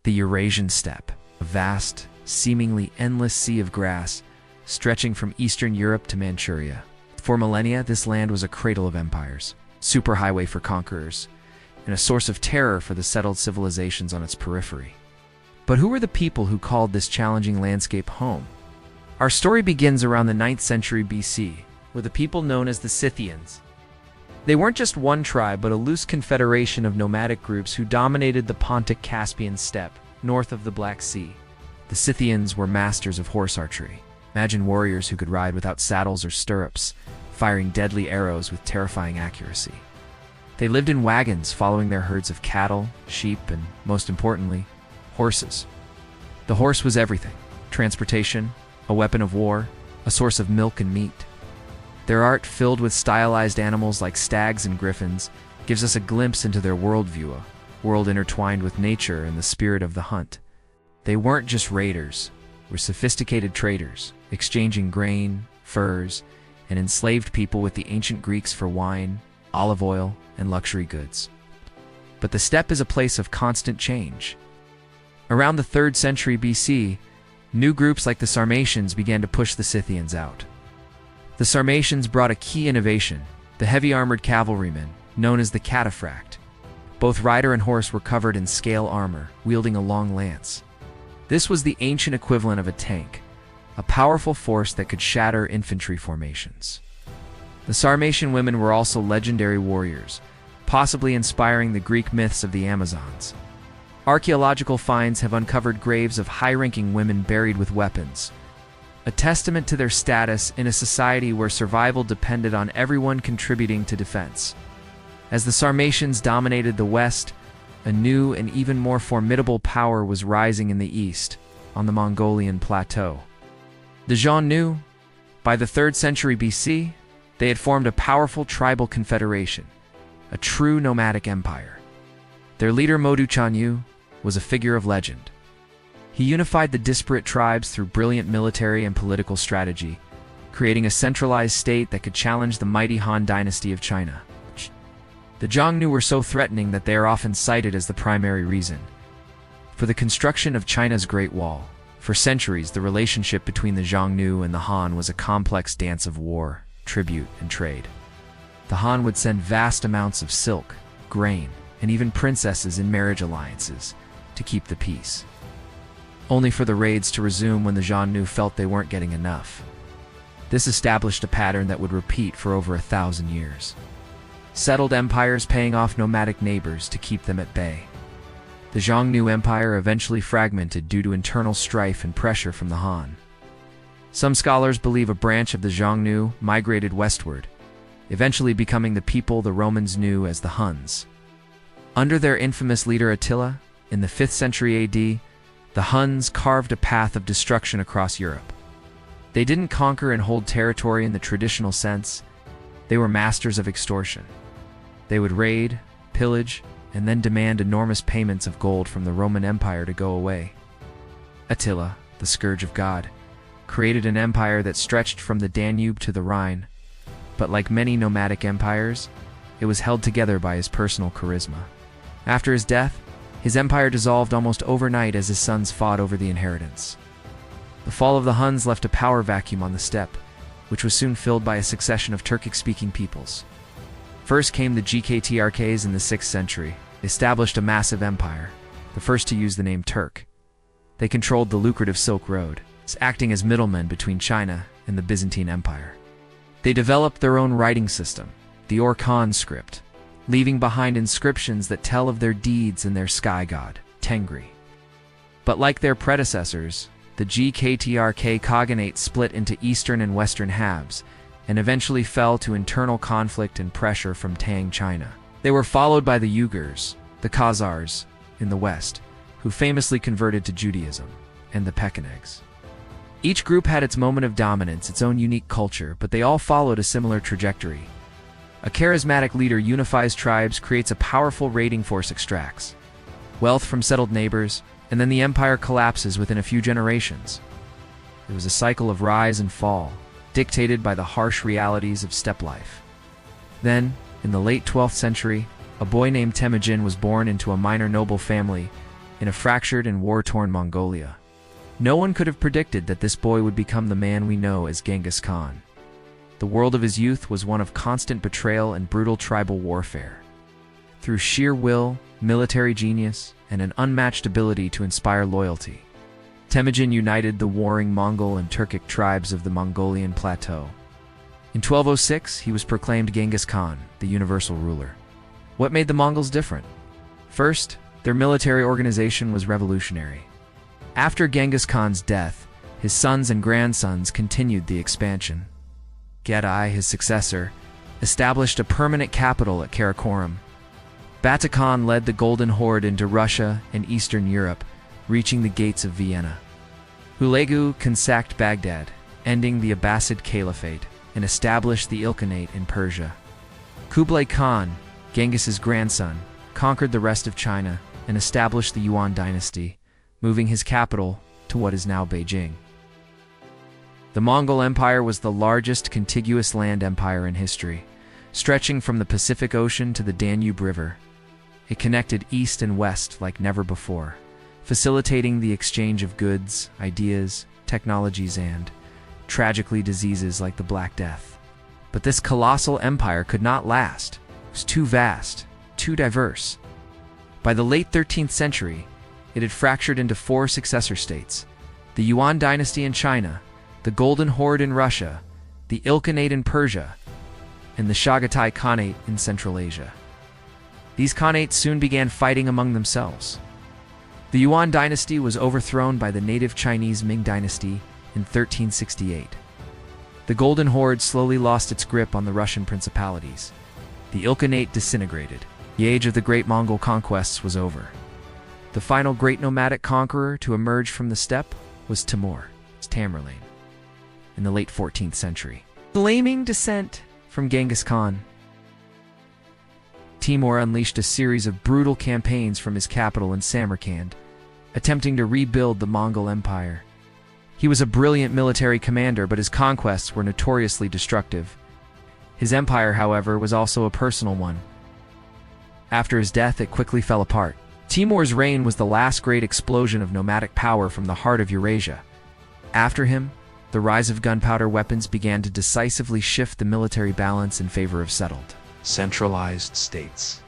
The Eurasian Steppe, a vast, seemingly endless sea of grass, stretching from Eastern Europe to Manchuria. For millennia, this land was a cradle of empires, superhighway for conquerors, and a source of terror for the settled civilizations on its periphery. But who were the people who called this challenging landscape home? Our story begins around the 9th century BC, with a people known as the Scythians. They weren't just one tribe, but a loose confederation of nomadic groups who dominated the Pontic-Caspian steppe, north of the Black Sea. The Scythians were masters of horse archery. Imagine warriors who could ride without saddles or stirrups, firing deadly arrows with terrifying accuracy. They lived in wagons, following their herds of cattle, sheep, and, most importantly, horses. The horse was everything: transportation, a weapon of war, a source of milk and meat. Their art, filled with stylized animals like stags and griffins, gives us a glimpse into their worldview, a world intertwined with nature and the spirit of the hunt. They weren't just raiders, were sophisticated traders, exchanging grain, furs, and enslaved people with the ancient Greeks for wine, olive oil, and luxury goods. But the steppe is a place of constant change. Around the 3rd century BC, new groups like the Sarmatians began to push the Scythians out. The Sarmatians brought a key innovation: the heavy armored cavalrymen, known as the cataphract. Both rider and horse were covered in scale armor, wielding a long lance. This was the ancient equivalent of a tank, a powerful force that could shatter infantry formations. The Sarmatian women were also legendary warriors, possibly inspiring the Greek myths of the Amazons. Archaeological finds have uncovered graves of high-ranking women buried with weapons, a testament to their status in a society where survival depended on everyone contributing to defense. As the Sarmatians dominated the West, a new and even more formidable power was rising in the East, on the Mongolian plateau. The Xiongnu, by the 3rd century BC, they had formed a powerful tribal confederation, a true nomadic empire. Their leader Xiongnu was a figure of legend. He unified the disparate tribes through brilliant military and political strategy, creating a centralized state that could challenge the mighty Han Dynasty of China. The Xiongnu were so threatening that they are often cited as the primary reason for the construction of China's Great Wall. For centuries, the relationship between the Xiongnu and the Han was a complex dance of war, tribute, and trade. The Han would send vast amounts of silk, grain, and even princesses in marriage alliances to keep the peace, only for the raids to resume when the Xiongnu felt they weren't getting enough. This established a pattern that would repeat for over 1,000 years. Settled empires paying off nomadic neighbors to keep them at bay. The Xiongnu Empire eventually fragmented due to internal strife and pressure from the Han. Some scholars believe a branch of the Xiongnu migrated westward, eventually becoming the people the Romans knew as the Huns. Under their infamous leader Attila, in the 5th century AD, the Huns carved a path of destruction across Europe. They didn't conquer and hold territory in the traditional sense. They were masters of extortion. They would raid, pillage, and then demand enormous payments of gold from the Roman Empire to go away. Attila, the scourge of God, created an empire that stretched from the Danube to the Rhine, but like many nomadic empires, it was held together by his personal charisma. After his death, his empire dissolved almost overnight as his sons fought over the inheritance. The fall of the Huns left a power vacuum on the steppe, which was soon filled by a succession of Turkic-speaking peoples. First came the Göktürks in the 6th century, established a massive empire, the first to use the name Turk. They controlled the lucrative Silk Road, acting as middlemen between China and the Byzantine Empire. They developed their own writing system, the Orkhon script, leaving behind inscriptions that tell of their deeds and their sky god, Tengri. But like their predecessors, the Göktürk Khaganate split into eastern and western halves, and eventually fell to internal conflict and pressure from Tang China. They were followed by the Uyghurs, the Khazars, in the west, who famously converted to Judaism, and the Pechenegs. Each group had its moment of dominance, its own unique culture, but they all followed a similar trajectory. A charismatic leader unifies tribes, creates a powerful raiding force, extracts wealth from settled neighbors, and then the empire collapses within a few generations. It was a cycle of rise and fall, dictated by the harsh realities of steppe life. Then, in the late 12th century, a boy named Temujin was born into a minor noble family in a fractured and war-torn Mongolia. No one could have predicted that this boy would become the man we know as Genghis Khan. The world of his youth was one of constant betrayal and brutal tribal warfare. Through sheer will, military genius, and an unmatched ability to inspire loyalty, Temujin united the warring Mongol and Turkic tribes of the Mongolian plateau. In 1206, he was proclaimed Genghis Khan, the universal ruler. What made the Mongols different? First, their military organization was revolutionary. After Genghis Khan's death, his sons and grandsons continued the expansion. Gedai, his successor, established a permanent capital at Karakorum. Batu Khan led the Golden Horde into Russia and Eastern Europe, reaching the gates of Vienna. Hulagu Khan sacked Baghdad, ending the Abbasid Caliphate, and established the Ilkhanate in Persia. Kublai Khan, Genghis's grandson, conquered the rest of China and established the Yuan dynasty, moving his capital to what is now Beijing. The Mongol Empire was the largest contiguous land empire in history, stretching from the Pacific Ocean to the Danube River. It connected east and west like never before, facilitating the exchange of goods, ideas, technologies, and, tragically, diseases like the Black Death. But this colossal empire could not last. It was too vast, too diverse. By the late 13th century, it had fractured into 4 successor states: the Yuan dynasty in China, the Golden Horde in Russia, the Ilkhanate in Persia, and the Chagatai Khanate in Central Asia. These Khanates soon began fighting among themselves. The Yuan dynasty was overthrown by the native Chinese Ming dynasty in 1368. The Golden Horde slowly lost its grip on the Russian principalities. The Ilkhanate disintegrated. The age of the great Mongol conquests was over. The final great nomadic conqueror to emerge from the steppe was Timur, Tamerlane, in the late 14th century. Claiming descent from Genghis Khan, Timur unleashed a series of brutal campaigns from his capital in Samarkand, attempting to rebuild the Mongol Empire. He was a brilliant military commander, but his conquests were notoriously destructive. His empire, however, was also a personal one. After his death, it quickly fell apart. Timur's reign was the last great explosion of nomadic power from the heart of Eurasia. After him, the rise of gunpowder weapons began to decisively shift the military balance in favor of settled, centralized states.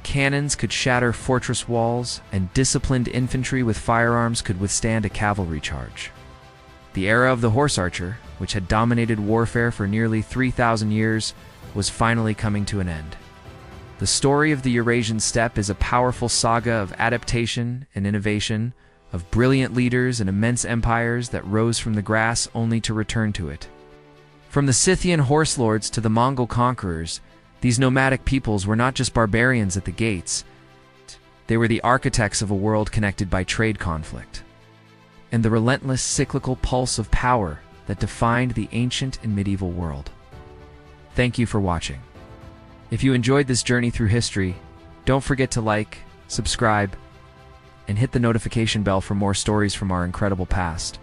Cannons could shatter fortress walls, and disciplined infantry with firearms could withstand a cavalry charge. The era of the horse archer, which had dominated warfare for nearly 3,000 years, was finally coming to an end. The story of the Eurasian steppe is a powerful saga of adaptation and innovation, of brilliant leaders and immense empires that rose from the grass only to return to it. From the Scythian horse lords to the Mongol conquerors, these nomadic peoples were not just barbarians at the gates. They were the architects of a world connected by trade conflict, and the relentless cyclical pulse of power that defined the ancient and medieval world. Thank you for watching. If you enjoyed this journey through history, don't forget to like, subscribe, and hit the notification bell for more stories from our incredible past.